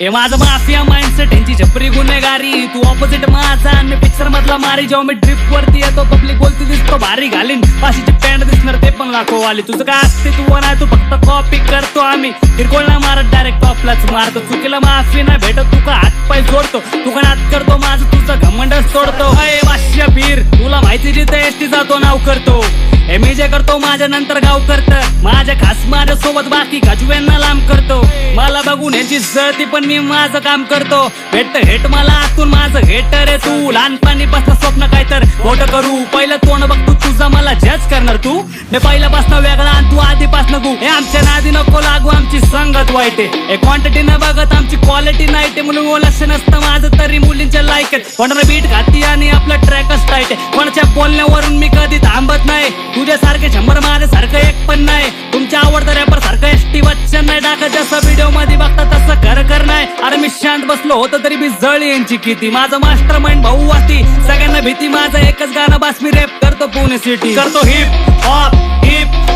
हे माझं mafia mindset यांची छपरी गुन्हेगारी. तू ऑपोजिट माझा आणि पिक्चर मधला मारी. जेव्हा मी ड्रिप वरती येतो पब्लिक बोलती दिसतो भारी घालीन. पाशीची पॅन्ट दिसणार ते पण लाखो वाली. तुझं काय असते तू नाही, तू फक्त कॉपी करतो. आम्ही किरकोळ नाही मारत, डायरेक्ट टॉपलाच मारतो. चुकीला माफी नाही भेटत, तू का हात पाय जोडतो. तू का नात करतो माझं, तुझं घमंडच तोडतो. अय वाश्य पीर, तुला माहिती जिथे एसटी जातो नाव करतो. हे मी जे करतो माझ्या नंतर गाव करत. माझ्या खास माझ्या सोबत बाकी गजव्यांना लांब करतो. मला बघून याची जळती पण मी माझं काम करतो. भेट हेट मला आतून माझं हेटर आहे तू. लहानपणीपासून स्वप्न काय तर मोठं करू. पहिलं तोंड बघ तू, तुझा मला जज करणार तू. हे पहिल्यापासून वेगळा आणि तू आधीपासून तू. हे आमच्या नादी नको लागू, आमची संगत वाईट आहे. हे क्वांटिटी न बघत आमची क्वालिटी नाही ते. मुलं लक्ष नसतं माझं तरी मुलींच्या लायक आहेत. कोणाला बीट घाती आणि आपलं ट्रॅकच टाईट आहे. कोणाच्या बोलण्यावरून मी कधी थांबत नाही. तुझ्यासारखे 100 माझ्यासारखं एक पण नाही. तुमच्या आवडतं रॅपर सारखं एसटी वचन नाही टाकत. जसं व्हिडिओ मध्ये बघता तसं खरं नाही. अरे मी शांत बसलो होतो तरी मी जळली यांची किती. माझं मास्टर माइंड भाऊ वाटी, सगळ्यांना भीती. माझं एकच गाणं बास, मी रॅप करतो पुणे सिटी. करतो हिप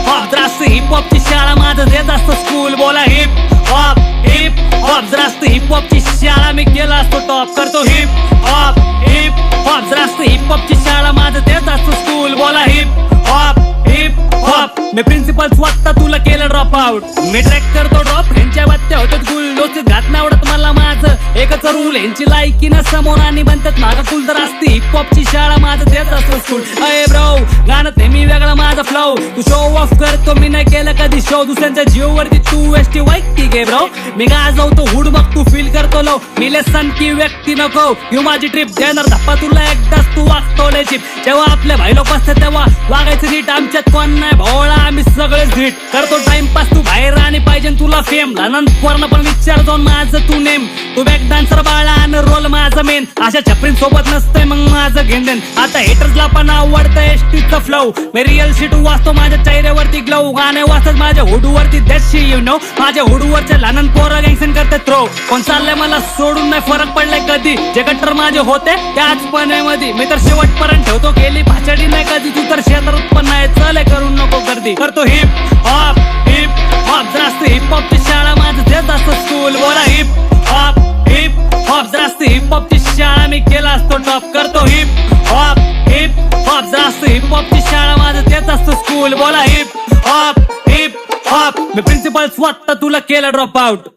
हॉप जरास्त हिप हॉपची शाळा. माझं जे जास्त स्कूल बोला हिप हॉप जरास्त हिप हॉपची शाळा. मी केला असतो टॉप. करतो हिप हॉप जरास्त हिप हॉपची शाळा. माझं ते जास्त स्कूल बोला हिप हॉप. मी प्रिन्सिपल स्वतः तुला केलं ड्रॉप आउट. मी ट्रॅक करतो ड्रॉप, ह्यांच्या बात्या होतात गुल. डोसीत घात नाही आवडत मला माझं एकच रूल. ह्यांची लायकी ना समोर आणि बनतात मागं कुल. तर असते हिप हॉपची शाळा, माझं तेच असतं स्कूल. अय ब्रो गाणं ते मी वेगळा माझा फ्लो. तू शो ऑफ करतो, मी नाही केलं कधी शो. दुसऱ्यांच्या जीव वरती तू एसटी वाईट घे ब्रो. मी गाजवतो हुड बघ तू फील करतो लो. मी लेसन की व्यक्ती नको घेऊ माझी ट्रिप. देणार धप्पा तुला एकदाच, तू वागतो चिप. जेव्हा आपले भाई लोक असतात तेव्हा वागायचं नीट. आमच्यात कोण नाही भोळा, आम्ही सगळे झीट. करतो टाइमपास तू बाहेर आणि पाहिजे तुला फेम. लहानपण पण विचारतो माझं तू नेम. तू बॅक डान्सर बाळा आणि रोल माझं मेन. अशा छपरीन सोबत नसतंय मग माझं घेंदेन. आता हेटर्सला पण आवडतं एसटीचं फ्लो. मी रिअल शीट वाचतो माझ्या चेहऱ्यावरती ग्लो. गाणे वाचत माझ्या हुडूवरती देशी यू नो. माझ्या हुडूवरच्या लहान पोरं गँगसेन करते थ्रो. कोण चाललंय मला सोडून नाही फरक पडलाय कधी. जे कट्टर माझे होते त्याच पण्यामध्ये मी तर शेवटपर्यंत ठेवतो. केली भाचडी नाही कधी. तू तर क्षेत्रात पण नाही चले करून नको गर्दी. करतो हिप हॉप जास्त हिप हॉपची शाळा. माझं ते जास्त स्कूल बोला हिप हॉप जास्त हिप हॉपची शाळा. मी केला असतो टॉप. करतो हिप हॉप जास्त हिप हॉपची शाळा. माझं तेच असतं स्कूल बोला हिप हॉप. मी प्रिन्सिपल स्वतः तुला केलं ड्रॉप आउट.